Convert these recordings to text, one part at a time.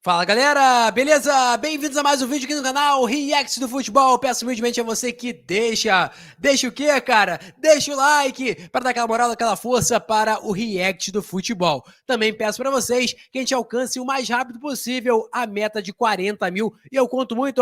Fala galera, beleza? Bem-vindos a mais um vídeo aqui no canal React do Futebol. Peço humildemente a você que deixa o quê, cara? Deixa o like para dar aquela moral, aquela força para o React do Futebol. Também peço para vocês que a gente alcance o mais rápido possível a meta de 40 mil e eu conto muito,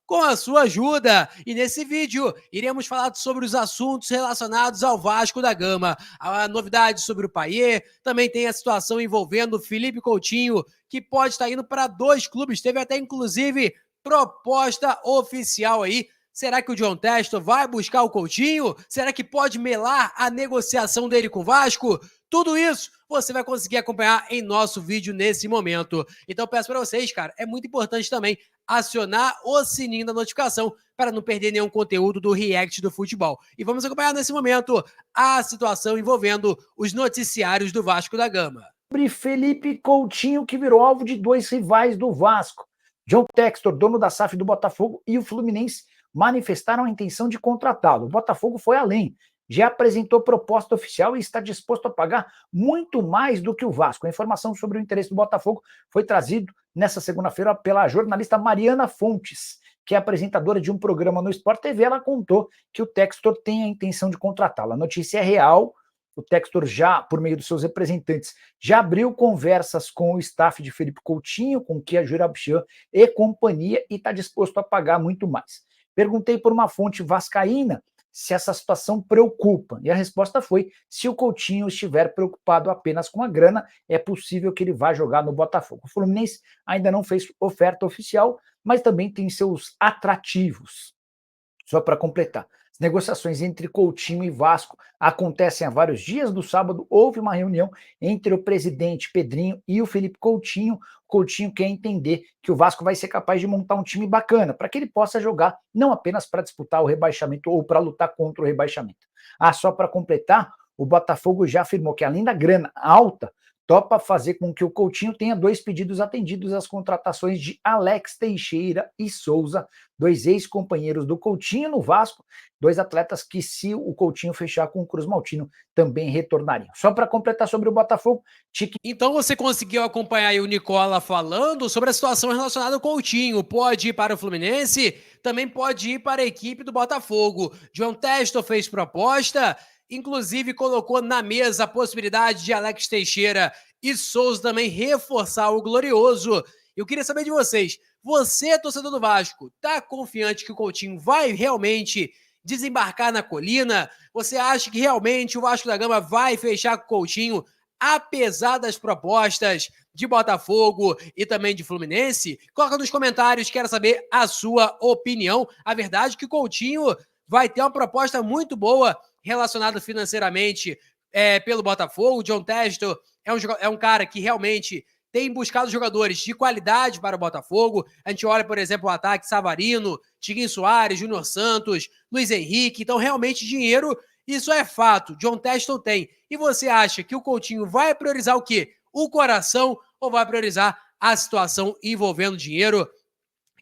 com a sua ajuda. E nesse vídeo iremos falar sobre os assuntos relacionados ao Vasco da Gama, a novidade sobre o Payet, também tem a situação envolvendo o Felipe Coutinho, que pode estar indo para 2 clubes. Teve até, inclusive, proposta oficial aí. Será que o John Textor vai buscar o Coutinho? Será que pode melar a negociação dele com o Vasco? Tudo isso você vai conseguir acompanhar em nosso vídeo nesse momento. Então peço para vocês, cara, é muito importante também acionar o sininho da notificação para não perder nenhum conteúdo do React do Futebol. E vamos acompanhar nesse momento a situação envolvendo os noticiários do Vasco da Gama. Sobre Felipe Coutinho, que virou alvo de 2 rivais do Vasco. John Textor, dono da SAF do Botafogo, e o Fluminense manifestaram a intenção de contratá-lo. O Botafogo foi além, já apresentou proposta oficial e está disposto a pagar muito mais do que o Vasco. A informação sobre o interesse do Botafogo foi trazido nesta segunda-feira pela jornalista Mariana Fontes, que é apresentadora de um programa no Sport TV. Ela contou que o Textor tem a intenção de contratá-lo. A notícia é real. O Textor já, por meio dos seus representantes, já abriu conversas com o staff de Felipe Coutinho, com Kia Jurabchan e companhia, e está disposto a pagar muito mais. Perguntei por uma fonte vascaína se essa situação preocupa, e a resposta foi: se o Coutinho estiver preocupado apenas com a grana, é possível que ele vá jogar no Botafogo. O Fluminense ainda não fez oferta oficial, mas também tem seus atrativos. Só para completar, as negociações entre Coutinho e Vasco acontecem há vários dias. No sábado houve uma reunião entre o presidente Pedrinho e o Felipe Coutinho. Coutinho quer entender que o Vasco vai ser capaz de montar um time bacana, para que ele possa jogar não apenas para disputar o rebaixamento ou para lutar contra o rebaixamento. Só para completar, o Botafogo já afirmou que, além da grana alta, topa fazer com que o Coutinho tenha 2 pedidos atendidos: as contratações de Alex Teixeira e Souza, 2 ex-companheiros do Coutinho no Vasco, 2 atletas que, se o Coutinho fechar com o Cruz Maltino, também retornariam. Só para completar sobre o Botafogo, Então você conseguiu acompanhar aí o Nicola falando sobre a situação relacionada ao Coutinho. Pode ir para o Fluminense, também pode ir para a equipe do Botafogo. John Textor fez proposta, inclusive colocou na mesa a possibilidade de Alex Teixeira e Souza também reforçar o Glorioso. Eu queria saber de vocês, você, torcedor do Vasco, tá confiante que o Coutinho vai realmente desembarcar na colina? Você acha que realmente o Vasco da Gama vai fechar com o Coutinho, apesar das propostas de Botafogo e também de Fluminense? Coloca nos comentários, quero saber a sua opinião. A verdade é que o Coutinho vai ter uma proposta muito boa relacionada financeiramente pelo Botafogo. O John Textor é um cara que realmente tem buscado jogadores de qualidade para o Botafogo. A gente olha, por exemplo, o ataque: Savarino, Tiquinho Soares, Júnior Santos, Luiz Henrique. Então, realmente, dinheiro, isso é fato. John Textor tem. E você acha que o Coutinho vai priorizar o quê? O coração ou vai priorizar a situação envolvendo dinheiro?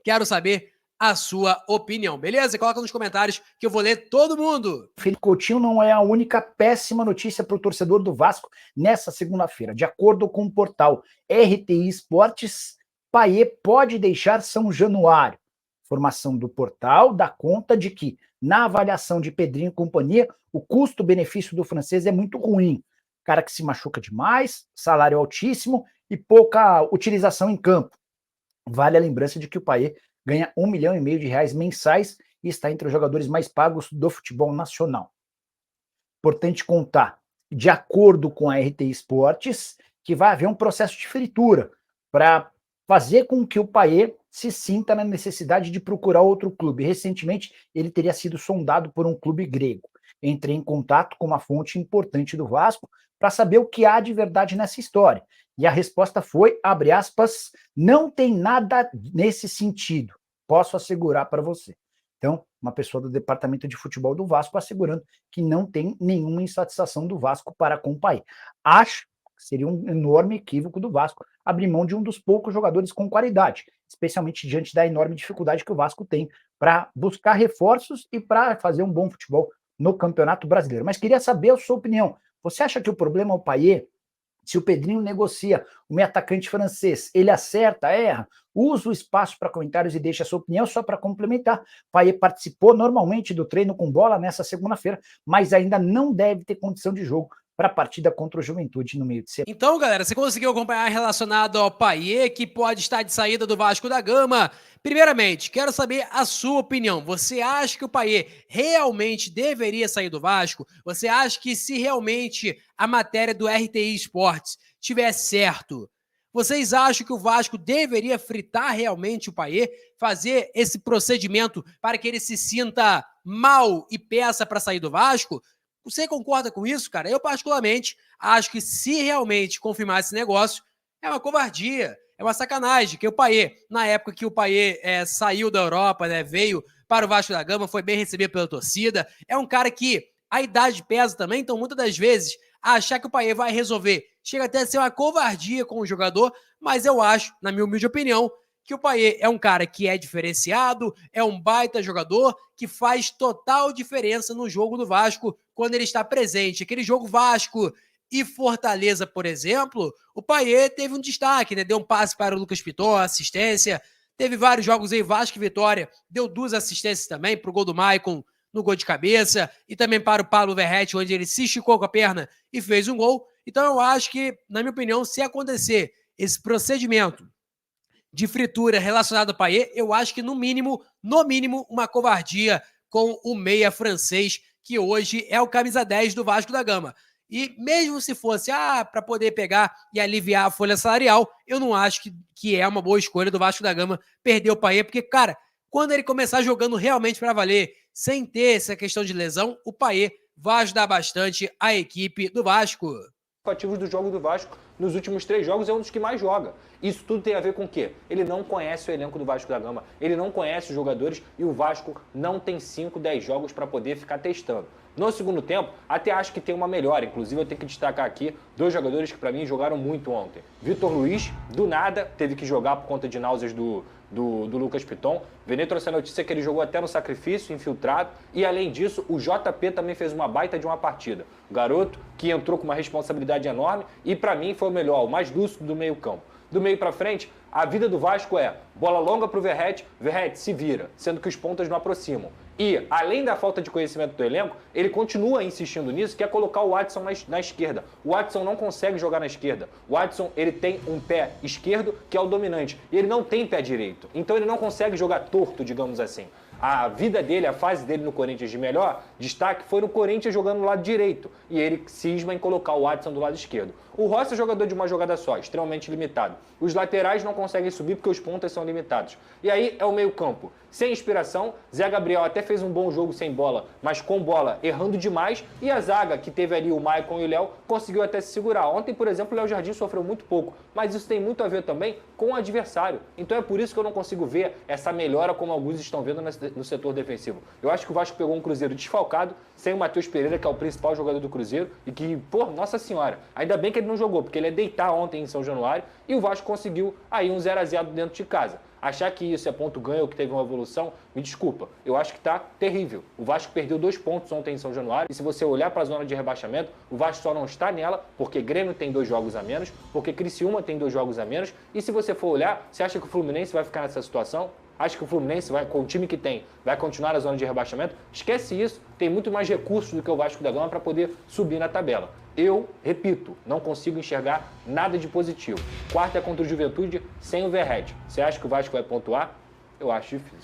Quero saber a sua opinião, beleza? Coloca nos comentários que eu vou ler todo mundo. Felipe Coutinho não é a única péssima notícia para o torcedor do Vasco nessa segunda-feira. De acordo com o portal RTI Esportes, Payet pode deixar São Januário. Informação do portal dá conta de que, na avaliação de Pedrinho e companhia, o custo-benefício do francês é muito ruim. Cara que se machuca demais, salário altíssimo e pouca utilização em campo. Vale a lembrança de que o Payet ganha R$ 1,5 milhão mensais e está entre os jogadores mais pagos do futebol nacional. Importante contar, de acordo com a RT Esportes, que vai haver um processo de fritura para fazer com que o Payet se sinta na necessidade de procurar outro clube. Recentemente, ele teria sido sondado por um clube grego. Entrei em contato com uma fonte importante do Vasco para saber o que há de verdade nessa história. E a resposta foi, abre aspas, não tem nada nesse sentido, posso assegurar para você. Então, uma pessoa do departamento de futebol do Vasco assegurando que não tem nenhuma insatisfação do Vasco para com o Payet. Acho que seria um enorme equívoco do Vasco abrir mão de um dos poucos jogadores com qualidade, especialmente diante da enorme dificuldade que o Vasco tem para buscar reforços e para fazer um bom futebol no Campeonato Brasileiro. Mas queria saber a sua opinião. Você acha que o problema é o Payet? Se o Pedrinho negocia o meio atacante francês, ele acerta, erra, usa o espaço para comentários e deixa a sua opinião. Só para complementar, Payet participou normalmente do treino com bola nessa segunda-feira, mas ainda não deve ter condição de jogo para a partida contra o Juventude no meio de semana. Então, galera, você conseguiu acompanhar relacionado ao Payet, que pode estar de saída do Vasco da Gama? Primeiramente, quero saber a sua opinião. Você acha que o Payet realmente deveria sair do Vasco? Você acha que se realmente a matéria do RTI Esportes tiver certo, vocês acham que o Vasco deveria fritar realmente o Payet, fazer esse procedimento para que ele se sinta mal e peça para sair do Vasco? Você concorda com isso, cara? Eu, particularmente, acho que se realmente confirmar esse negócio, é uma covardia, é uma sacanagem. Que o Payet, na época que o Payet saiu da Europa, né, veio para o Vasco da Gama, foi bem recebido pela torcida. É um cara que a idade pesa também, então muitas das vezes achar que o Payet vai resolver chega até a ser uma covardia com o jogador, mas eu acho, na minha humilde opinião, que o Payet é um cara que é diferenciado, é um baita jogador, que faz total diferença no jogo do Vasco quando ele está presente. Aquele jogo Vasco e Fortaleza, por exemplo, o Payet teve um destaque, né? Deu um passe para o Lucas Piton, assistência. Teve vários jogos aí, Vasco e Vitória, deu 2 assistências também para o gol do Maicon no gol de cabeça e também para o Pablo Verratti, onde ele se esticou com a perna e fez um gol. Então eu acho que, na minha opinião, se acontecer esse procedimento de fritura relacionado ao Payet, eu acho que no mínimo, uma covardia com o meia francês, que hoje é o camisa 10 do Vasco da Gama. E mesmo se fosse para poder pegar e aliviar a folha salarial, eu não acho que é uma boa escolha do Vasco da Gama perder o Payet, porque, cara, quando ele começar jogando realmente para valer, sem ter essa questão de lesão, o Payet vai ajudar bastante a equipe do Vasco. Ativos do jogo do Vasco nos últimos 3 jogos é um dos que mais joga. Isso tudo tem a ver com o quê? Ele não conhece o elenco do Vasco da Gama, ele não conhece os jogadores e o Vasco não tem 5, 10 jogos para poder ficar testando. No segundo tempo, até acho que tem uma melhora. Inclusive, eu tenho que destacar aqui 2 jogadores que para mim jogaram muito ontem. Vitor Luiz, do nada, teve que jogar por conta de náuseas do Lucas Piton. Vene trouxe a notícia que ele jogou até no sacrifício, infiltrado. E além disso, o JP também fez uma baita de uma partida. O garoto que entrou com uma responsabilidade enorme e para mim foi o melhor, o mais lúcido do meio campo. Do meio para frente, a vida do Vasco é bola longa para o Verratti, Verratti se vira, sendo que os pontas não aproximam. E, além da falta de conhecimento do elenco, ele continua insistindo nisso, que é colocar o Watson na esquerda. O Watson não consegue jogar na esquerda. O Watson, ele tem um pé esquerdo, que é o dominante, e ele não tem pé direito. Então ele não consegue jogar torto, digamos assim. A vida dele, a fase dele no Corinthians de melhor destaque foi no Corinthians jogando no lado direito. E ele cisma em colocar o Watson do lado esquerdo. O Rossi é jogador de uma jogada só, extremamente limitado. Os laterais não conseguem subir porque os pontas são limitados. E aí é o meio-campo. Sem inspiração, Zé Gabriel até fez um bom jogo sem bola, mas com bola errando demais. E a zaga, que teve ali o Maicon e o Léo, conseguiu até se segurar. Ontem, por exemplo, o Léo Jardim sofreu muito pouco. Mas isso tem muito a ver também com o adversário. Então é por isso que eu não consigo ver essa melhora como alguns estão vendo no setor defensivo. Eu acho que o Vasco pegou um Cruzeiro desfalcado, sem o Matheus Pereira, que é o principal jogador do Cruzeiro, e que, pô, nossa senhora, ainda bem que ele não jogou, porque ele ia deitar ontem em São Januário, e o Vasco conseguiu aí um 0-0 dentro de casa. Achar que isso é ponto ganho ou que teve uma evolução, me desculpa. Eu acho que tá terrível. O Vasco perdeu 2 pontos ontem em São Januário. E se você olhar para a zona de rebaixamento, o Vasco só não está nela porque Grêmio tem 2 jogos a menos, porque Criciúma tem 2 jogos a menos. E se você for olhar, você acha que o Fluminense vai ficar nessa situação? Acha que o Fluminense, com o time que tem, vai continuar na zona de rebaixamento? Esquece isso. Tem muito mais recursos do que o Vasco da Gama para poder subir na tabela. Eu, repito, não consigo enxergar nada de positivo. Quarta é contra o Juventude sem o Verratti. Você acha que o Vasco vai pontuar? Eu acho difícil.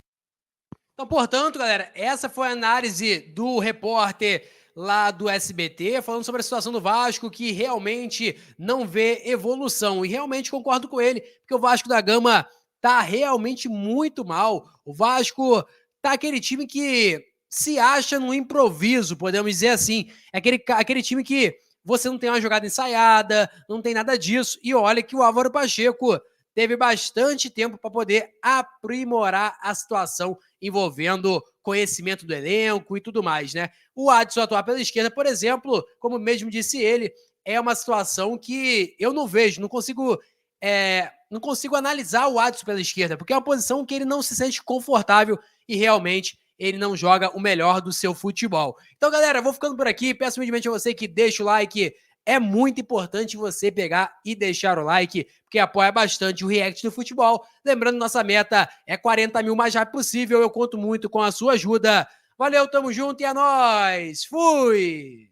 Então, portanto, galera, essa foi a análise do repórter lá do SBT, falando sobre a situação do Vasco, que realmente não vê evolução. E realmente concordo com ele, porque o Vasco da Gama tá realmente muito mal. O Vasco tá aquele time que se acha no improviso, podemos dizer assim. É aquele time que você não tem uma jogada ensaiada, não tem nada disso. E olha que o Álvaro Pacheco teve bastante tempo para poder aprimorar a situação envolvendo conhecimento do elenco e tudo mais, né? O Adson atuar pela esquerda, por exemplo, como mesmo disse ele, é uma situação que eu não vejo, não consigo analisar o Adson pela esquerda, porque é uma posição que ele não se sente confortável e realmente ele não joga o melhor do seu futebol. Então, galera, vou ficando por aqui. Peço humildemente a você que deixe o like, é muito importante você pegar e deixar o like, porque apoia bastante o React do Futebol. Lembrando, nossa meta é 40 mil o mais rápido possível. Eu conto muito com a sua ajuda. Valeu, tamo junto e é nóis! Fui!